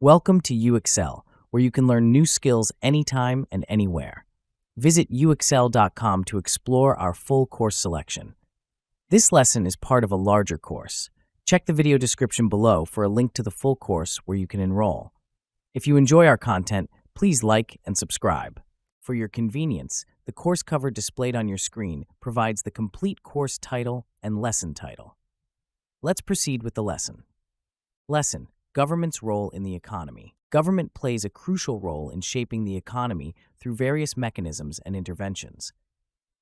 Welcome to UExcel, where you can learn new skills anytime and anywhere. Visit uexcel.com to explore our full course selection. This lesson is part of a larger course. Check the video description below for a link to the full course where you can enroll. If you enjoy our content, please like and subscribe. For your convenience, the course cover displayed on your screen provides the complete course title and lesson title. Let's proceed with the lesson. Lesson: Government's role in the economy. Government plays a crucial role in shaping the economy through various mechanisms and interventions.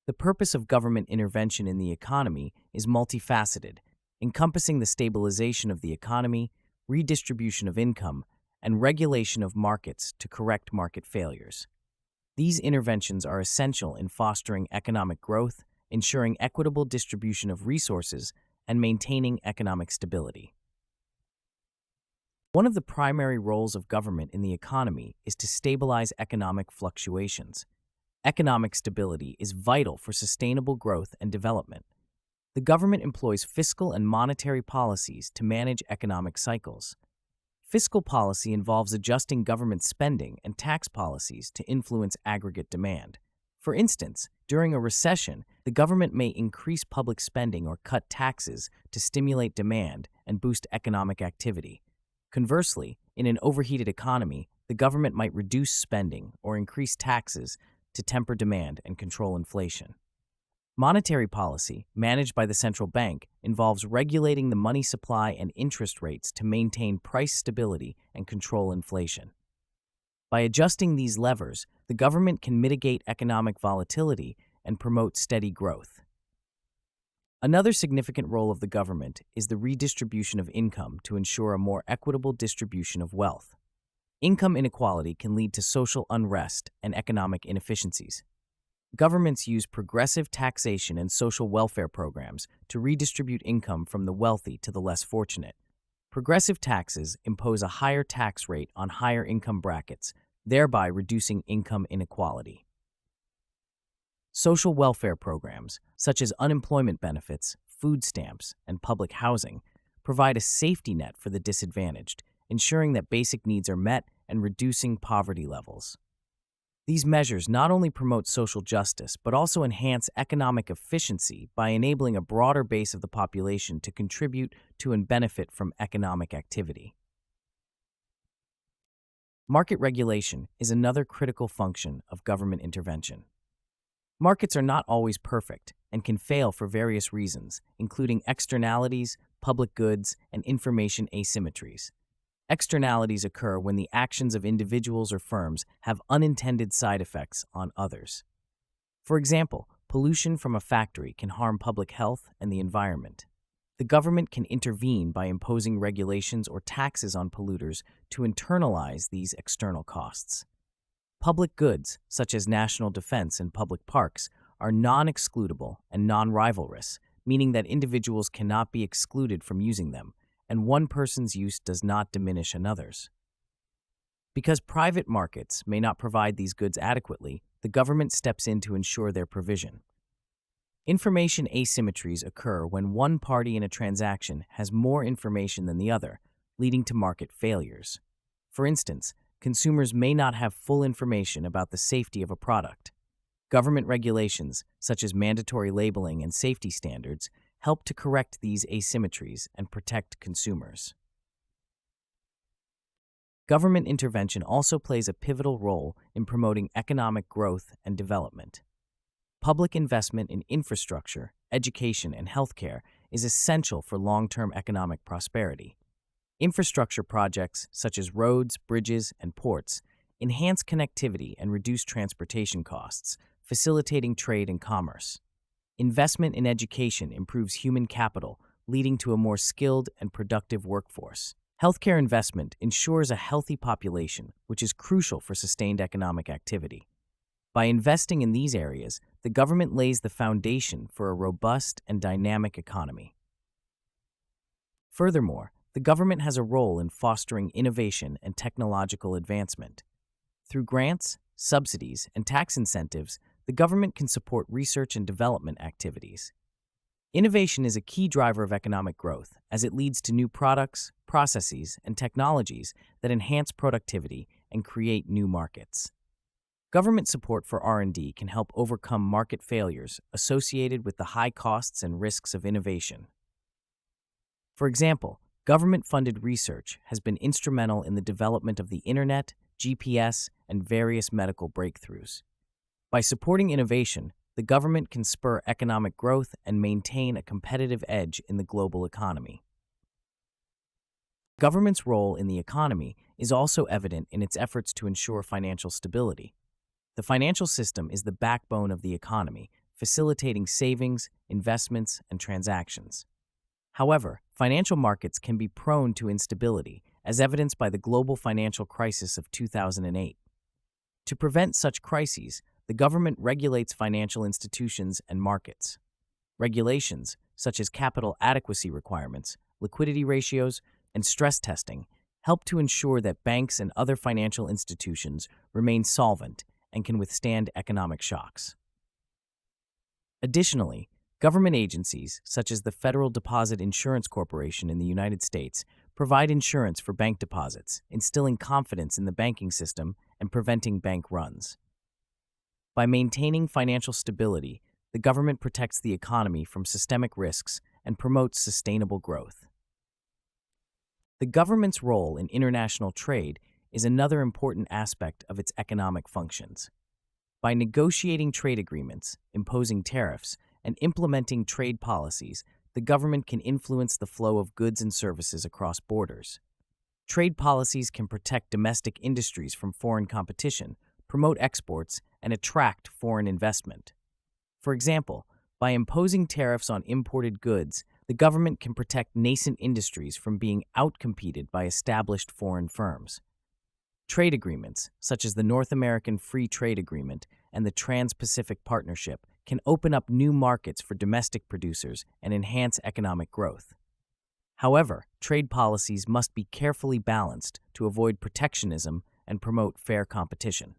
The purpose of government intervention in the economy is multifaceted, encompassing the stabilization of the economy, redistribution of income, and regulation of markets to correct market failures. These interventions are essential in fostering economic growth, ensuring equitable distribution of resources, and maintaining economic stability. One of the primary roles of government in the economy is to stabilize economic fluctuations. Economic stability is vital for sustainable growth and development. The government employs fiscal and monetary policies to manage economic cycles. Fiscal policy involves adjusting government spending and tax policies to influence aggregate demand. For instance, during a recession, the government may increase public spending or cut taxes to stimulate demand and boost economic activity. Conversely, in an overheated economy, the government might reduce spending or increase taxes to temper demand and control inflation. Monetary policy, managed by the central bank, involves regulating the money supply and interest rates to maintain price stability and control inflation. By adjusting these levers, the government can mitigate economic volatility and promote steady growth. Another significant role of the government is the redistribution of income to ensure a more equitable distribution of wealth. Income inequality can lead to social unrest and economic inefficiencies. Governments use progressive taxation and social welfare programs to redistribute income from the wealthy to the less fortunate. Progressive taxes impose a higher tax rate on higher income brackets, thereby reducing income inequality. Social welfare programs, such as unemployment benefits, food stamps, and public housing, provide a safety net for the disadvantaged, ensuring that basic needs are met and reducing poverty levels. These measures not only promote social justice, but also enhance economic efficiency by enabling a broader base of the population to contribute to and benefit from economic activity. Market regulation is another critical function of government intervention. Markets are not always perfect and can fail for various reasons, including externalities, public goods, and information asymmetries. Externalities occur when the actions of individuals or firms have unintended side effects on others. For example, pollution from a factory can harm public health and the environment. The government can intervene by imposing regulations or taxes on polluters to internalize these external costs. Public goods, such as national defense and public parks, are non-excludable and non-rivalrous, meaning that individuals cannot be excluded from using them, and one person's use does not diminish another's. Because private markets may not provide these goods adequately, the government steps in to ensure their provision. Information asymmetries occur when one party in a transaction has more information than the other, leading to market failures. For instance, consumers may not have full information about the safety of a product. Government regulations, such as mandatory labeling and safety standards, help to correct these asymmetries and protect consumers. Government intervention also plays a pivotal role in promoting economic growth and development. Public investment in infrastructure, education, and healthcare is essential for long-term economic prosperity. Infrastructure projects, such as roads, bridges, and ports, enhance connectivity and reduce transportation costs, facilitating trade and commerce. Investment in education improves human capital, leading to a more skilled and productive workforce. Healthcare investment ensures a healthy population, which is crucial for sustained economic activity. By investing in these areas, the government lays the foundation for a robust and dynamic economy. Furthermore, the government has a role in fostering innovation and technological advancement. Through grants, subsidies, and tax incentives, the government can support research and development activities. Innovation is a key driver of economic growth as it leads to new products, processes, and technologies that enhance productivity and create new markets. Government support for R&D can help overcome market failures associated with the high costs and risks of innovation. For example, government-funded research has been instrumental in the development of the Internet, GPS, and various medical breakthroughs. By supporting innovation, the government can spur economic growth and maintain a competitive edge in the global economy. Government's role in the economy is also evident in its efforts to ensure financial stability. The financial system is the backbone of the economy, facilitating savings, investments, and transactions. However, financial markets can be prone to instability, as evidenced by the global financial crisis of 2008. To prevent such crises, the government regulates financial institutions and markets. Regulations, such as capital adequacy requirements, liquidity ratios, and stress testing, help to ensure that banks and other financial institutions remain solvent and can withstand economic shocks. Additionally, government agencies, such as the Federal Deposit Insurance Corporation in the United States, provide insurance for bank deposits, instilling confidence in the banking system and preventing bank runs. By maintaining financial stability, the government protects the economy from systemic risks and promotes sustainable growth. The government's role in international trade is another important aspect of its economic functions. By negotiating trade agreements, imposing tariffs, and implementing trade policies, the government can influence the flow of goods and services across borders. Trade policies can protect domestic industries from foreign competition, promote exports, and attract foreign investment. For example, by imposing tariffs on imported goods, the government can protect nascent industries from being outcompeted by established foreign firms. Trade agreements, such as the North American Free Trade Agreement and the Trans-Pacific Partnership, can open up new markets for domestic producers and enhance economic growth. However, trade policies must be carefully balanced to avoid protectionism and promote fair competition.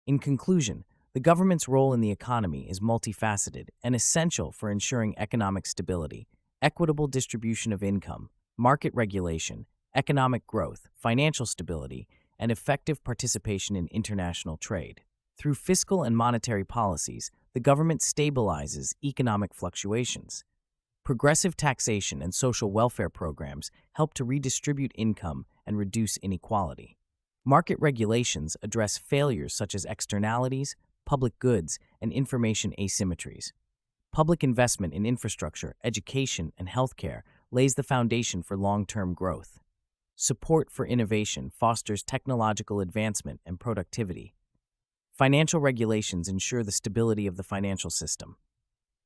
In conclusion, the government's role in the economy is multifaceted and essential for ensuring economic stability, equitable distribution of income, market regulation, economic growth, financial stability, and effective participation in international trade. Through fiscal and monetary policies, the government stabilizes economic fluctuations. Progressive taxation and social welfare programs help to redistribute income and reduce inequality. Market regulations address failures such as externalities, public goods, and information asymmetries. Public investment in infrastructure, education, and healthcare lays the foundation for long-term growth. Support for innovation fosters technological advancement and productivity. Financial regulations ensure the stability of the financial system.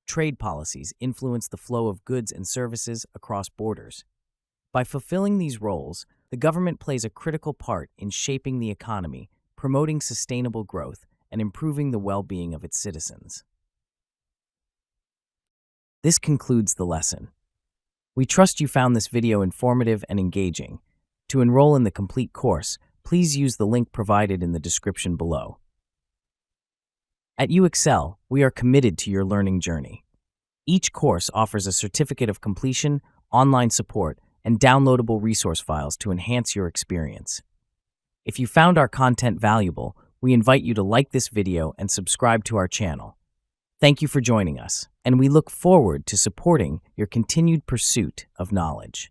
Trade policies influence the flow of goods and services across borders. By fulfilling these roles, the government plays a critical part in shaping the economy, promoting sustainable growth, and improving the well-being of its citizens. This concludes the lesson. We trust you found this video informative and engaging. To enroll in the complete course, please use the link provided in the description below. At UExcel, we are committed to your learning journey. Each course offers a certificate of completion, online support, and downloadable resource files to enhance your experience. If you found our content valuable, we invite you to like this video and subscribe to our channel. Thank you for joining us, and we look forward to supporting your continued pursuit of knowledge.